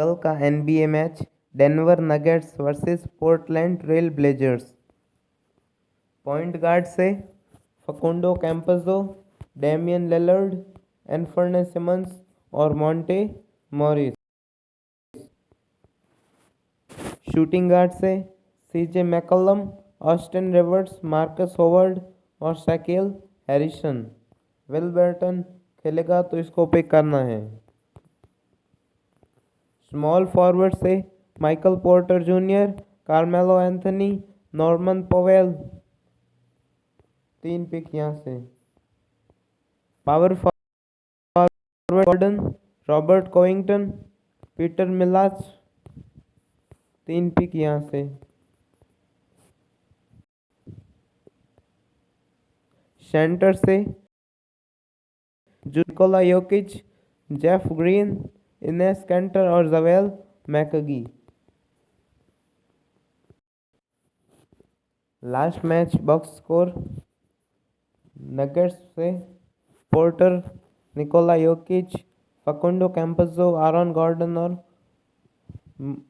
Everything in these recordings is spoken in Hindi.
कल का NBA match Denver Nuggets versus Portland Trail Blazers. Point guard से Facundo Campazzo, Damian Lillard, Anfernee Simons और मॉन्टे मॉरिस। शूटिंग गार्ड से CJ McCollum, Austin Rivers, Marcus Howard और शैकेल हैरिसन। विल बैर्टन खेलेगा तो इसको पिक करना है। स्मॉल फॉरवर्ड से Michael Porter Junior, Carmelo Anthony, Norman Powell. 3 pick यहाँ से। Power forward Gordon, Robert Covington, Peter Milach. 3 pick यहाँ से। सेंटर से निकोला योकिच, जेफ ग्रीन, इनेस कैंटर और JaVale McGee. Last match box score Nuggets से पोर्टर, निकोला योकिच, फकुंडो कैंपज़ो, आरॉन गॉर्डन और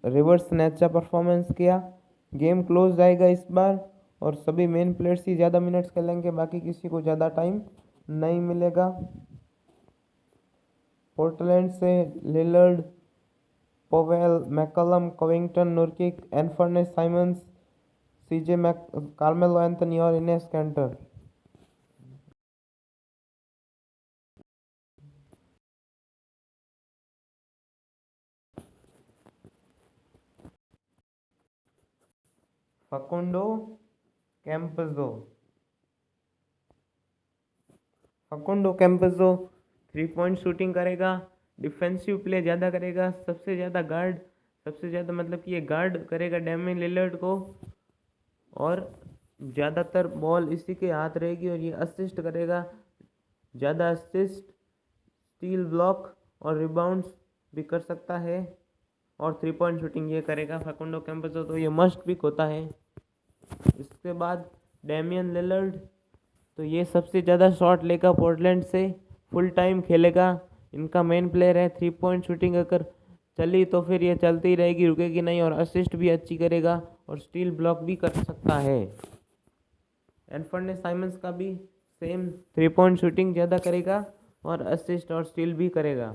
रिवर्स ने अच्छा परफॉर्मेंस किया। गेम क्लोज जाएगा इस बार और सभी मेन प्लेयर्स ही ज़्यादा मिनट्स खेलेंगे, बाकी किसी को ज़्यादा टाइम नहीं मिलेगा। पोर्टलैंड से लिलर्ड, पोवेल, मैकलम, कोविंगटन, नुरकिक, एनफर्ने साइमंस, सीजे कार्मेलो एंथनी और इनेस कैंटर। फकुंडो कैंपज़ो 3 पॉइंट शूटिंग करेगा, डिफेंसिव प्ले ज़्यादा करेगा, सबसे ज़्यादा मतलब कि ये गार्ड करेगा डेमियन लिलर्ड को और ज़्यादातर बॉल इसी के हाथ रहेगी और ये असिस्ट करेगा, ज़्यादा असिस्ट, स्टील ब्लॉक और रिबाउंड्स भी कर सकता है और 3 पॉइंट शूटिंग ये करेगा फकुंडो कैंपज़ो, तो ये मस्ट पिक होता है। इसके बाद डेमियन लिलर्ड, तो ये सबसे ज़्यादा शॉट लेगा पोर्टलैंड से, फुल टाइम खेलेगा, इनका मेन प्लेयर है। 3 पॉइंट शूटिंग अगर चली तो फिर ये चलती रहेगी, रुकेगी नहीं, और असिस्ट भी अच्छी करेगा और स्टील ब्लॉक भी कर सकता है। एनफर्ने साइमंस का भी सेम 3 पॉइंट शूटिंग ज़्यादा करेगा और असिस्ट और स्टील भी करेगा।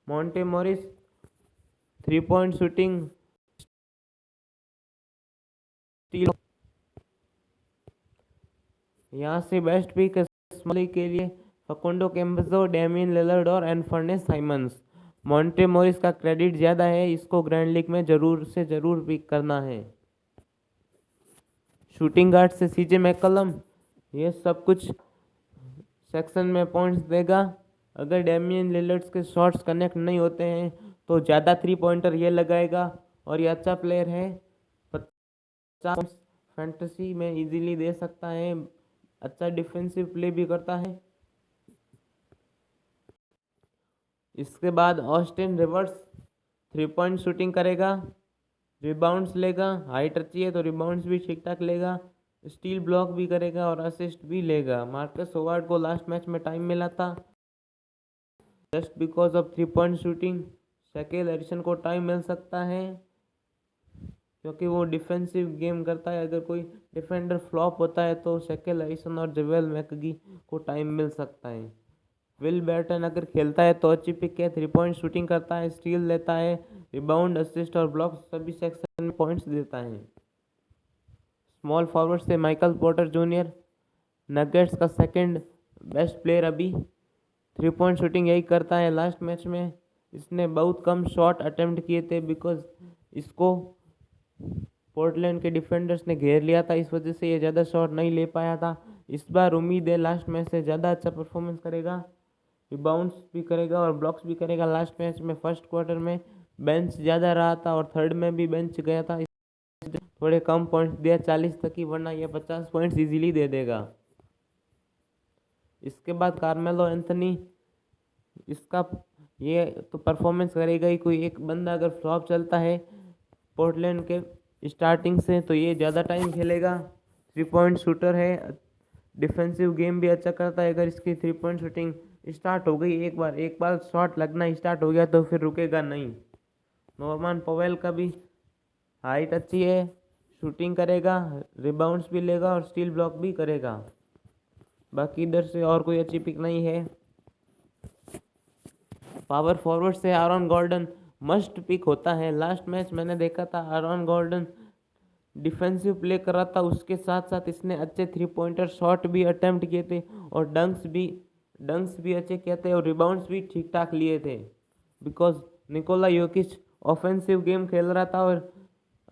Monte Morris 3 point shooting, steel. यहाँ से बेस्ट पिक स्मॉली के लिए फकुंडो कैंपज़ो, डेमियन लिलर्ड और एनफर्ने साइमंस। मॉन्टे मॉरिस का क्रेडिट ज़्यादा है, इसको ग्रैंड लीग में ज़रूर पिक करना है। शूटिंग गार्ड से सीजे मैकलम, ये सब कुछ सेक्शन में पॉइंट्स देगा। अगर डेमियन लिलर्ड्स के शॉट्स कनेक्ट नहीं होते हैं तो ज़्यादा 3 पॉइंटर ये लगाएगा और ये अच्छा प्लेयर है, 50 फैंटेसी में इजीली दे सकता है, अच्छा डिफेंसिव प्ले भी करता है। इसके बाद ऑस्टिन रिवर्स 3 पॉइंट शूटिंग करेगा, रिबाउंड्स लेगा, हाइट अच्छी है तो रिबाउंड्स भी ठीक ठाक लेगा, स्टील ब्लॉक भी करेगा और असिस्ट भी लेगा। मार्कस होवर्ड को लास्ट मैच में टाइम मिला था just because of 3 point shooting. Shaquille Harrison को टाइम मिल सकता है क्योंकि वो डिफेंसिव गेम करता है, अगर कोई डिफेंडर फ्लॉप होता है तो शैकेल हैरिसन और जवेल मैकगी को टाइम मिल सकता है। विल बैर्टन अगर खेलता है तो अच्छी पिक है, 3 पॉइंट शूटिंग करता है, स्टील लेता है, रिबाउंड, असिस्ट और ब्लॉक सभी सेक्शन में पॉइंट्स देता है। स्मॉल फॉरवर्ड से माइकल पोर्टर जूनियर, नगेट्स का सेकंड बेस्ट प्लेयर अभी, 3 पॉइंट शूटिंग यही करता है। लास्ट मैच में इसने बहुत कम शॉट अटेम्प्ट किए थे बिकॉज इसको पोर्टलैंड के डिफेंडर्स ने घेर लिया था, इस वजह से ये ज़्यादा शॉट नहीं ले पाया था। इस बार उम्मीद है लास्ट मैच से ज़्यादा अच्छा परफॉर्मेंस करेगा, रिबाउंड्स भी करेगा और ब्लॉक्स भी करेगा। लास्ट मैच में फर्स्ट क्वार्टर में बेंच ज़्यादा रहा था और थर्ड में भी बेंच गया था, थोड़े कम पॉइंट्स दिया 40 तक ही, वरना ये 50 पॉइंट्स इजीली दे देगा। इसके बाद कार्मेलो एंथनी, इसका ये तो परफॉर्मेंस करेगा ही, कोई एक बंदा अगर फ्लॉप चलता है पोर्टलैंड के स्टार्टिंग से तो ये ज़्यादा टाइम खेलेगा। 3 पॉइंट शूटर है, डिफेंसिव गेम भी अच्छा करता है। अगर इसकी 3 पॉइंट शूटिंग स्टार्ट हो गई, एक बार शॉट लगना स्टार्ट हो गया तो फिर रुकेगा नहीं, नॉर्मन पवेल का भी हाइट अच्छी है, शूटिंग करेगा, रिबाउंड्स भी लेगा और स्टील ब्लॉक भी करेगा। बाकी इधर से और कोई अच्छी पिक नहीं है। पावर फॉरवर्ड से आरॉन गॉर्डन मस्ट पिक होता है। लास्ट मैच मैंने देखा था, आरॉन गॉर्डन डिफेंसिव प्ले कर रहा था, उसके साथ साथ इसने अच्छे 3 पॉइंटर शॉट भी अटेम्प्ट किए थे और डंक्स भी अच्छे किए थे और रिबाउंड्स भी ठीक ठाक लिए थे। बिकॉज निकोला योकिच ऑफेंसिव गेम खेल रहा था और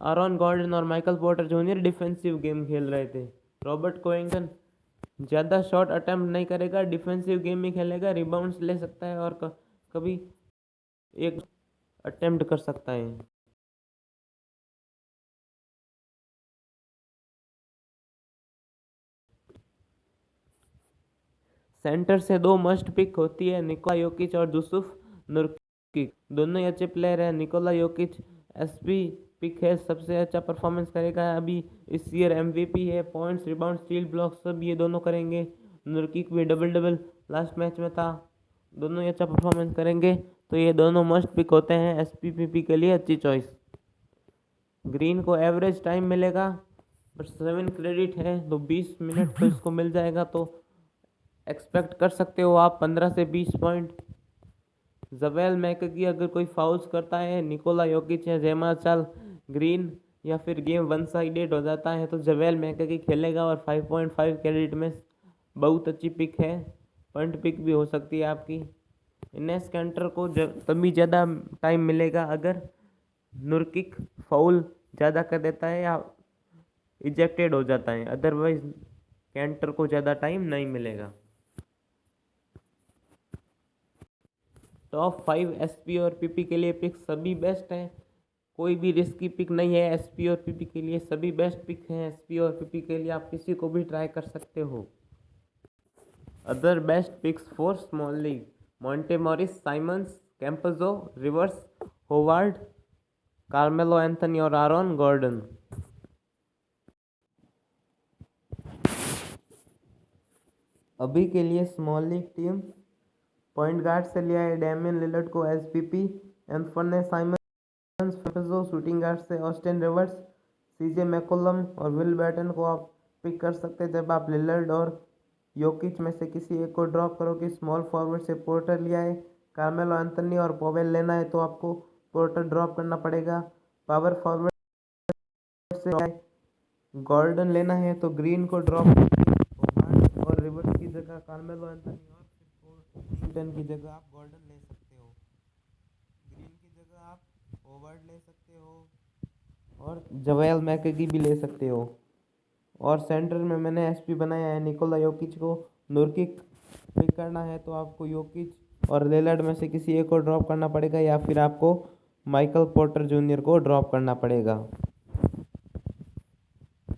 आरॉन गॉर्डन और Michael Porter junior defensive game खेल रहे थे। रॉबर्ट कोइंगटन ज़्यादा शॉट अटेम्प्ट नहीं करेगा, डिफेंसिव गेम ही खेलेगा, रिबाउंड्स ले सकता है और कभी एक अटेम्प्ट कर सकता है। सेंटर से 2 मस्ट पिक होती है, निकोला योकिच और यूसुफ नूरकिक। दोनों ही अच्छे प्लेयर हैं। निकोला योकिच एसपी पिक है, सबसे अच्छा परफॉर्मेंस करेगा, अभी इस ईयर एमवीपी है। पॉइंट्स, रिबाउंड, स्टील ब्लॉक सब ये दोनों करेंगे। नूरकिक भी डबल डबल लास्ट मैच में था, दोनों ही अच्छा परफॉर्मेंस करेंगे, तो ये दोनों मस्ट पिक होते हैं एसपीपीपी के लिए अच्छी चॉइस। ग्रीन को एवरेज टाइम मिलेगा, बट 7 क्रेडिट है तो 20 मिनट तो इसको मिल जाएगा, तो एक्सपेक्ट कर सकते हो आप 15 से 20 पॉइंट। जवेल मैकगी अगर कोई फाउल्स करता है, निकोला योकिच या जेमा चाल ग्रीन या फिर गेम वन साइडेड हो जाता है, तो जवेल मैकगी खेलेगा और 5.5 क्रेडिट में बहुत अच्छी पिक है। पॉइंट पिक भी हो सकती है आपकी। इनेस कैंटर को तभी ज़्यादा टाइम मिलेगा अगर नूरकिक फाउल ज़्यादा कर देता है या इजेक्टेड हो जाता है, अदरवाइज कैंटर को ज़्यादा टाइम नहीं मिलेगा। टॉप 5 एसपी और पीपी के लिए पिक सभी बेस्ट हैं, कोई भी रिस्की पिक नहीं है। एसपी और पीपी के लिए सभी बेस्ट पिक हैं। एसपी और पीपी के लिए आप किसी को भी ट्राई कर सकते हो। Other best picks for small league: Monte Morris, Simons, Campazzo, Rivers, Howard, Carmelo Anthony और आरॉन गॉर्डन। अभी के लिए small league team point guard से लिया है डेमियन लिलर्ड को S P P, Anthony Simons, Campazzo, shooting guard से ऑस्टिन रिवर्स, सीजे मैकोलम और विल बैटन को आप पिक कर सकते हैं जब आप लिलर्ड और योकिच में से किसी एक को ड्रॉप करोगे। स्मॉल फॉरवर्ड से पोर्टर लिया है, कार्मेलो एंथनी और पवेल लेना है तो आपको पोर्टर ड्रॉप करना पड़ेगा। पावर फॉरवर्ड से गॉर्डन लेना है तो ग्रीन को ड्रॉप और रिवर्स की जगह कार्मेलो एंथनी और कोइंगटन की जगह आप गॉर्डन ले सकते हो। ग्रीन की जगह आप होवार्ड ले सकते हो और जवेल मैकगी भी ले सकते हो। और सेंटर में मैंने एसपी बनाया है निकोला योकिच को। नूरकिक पिक करना है तो आपको योकिच और लिलर्ड में से किसी एक को ड्रॉप करना पड़ेगा या फिर आपको माइकल पोर्टर जूनियर को ड्रॉप करना पड़ेगा।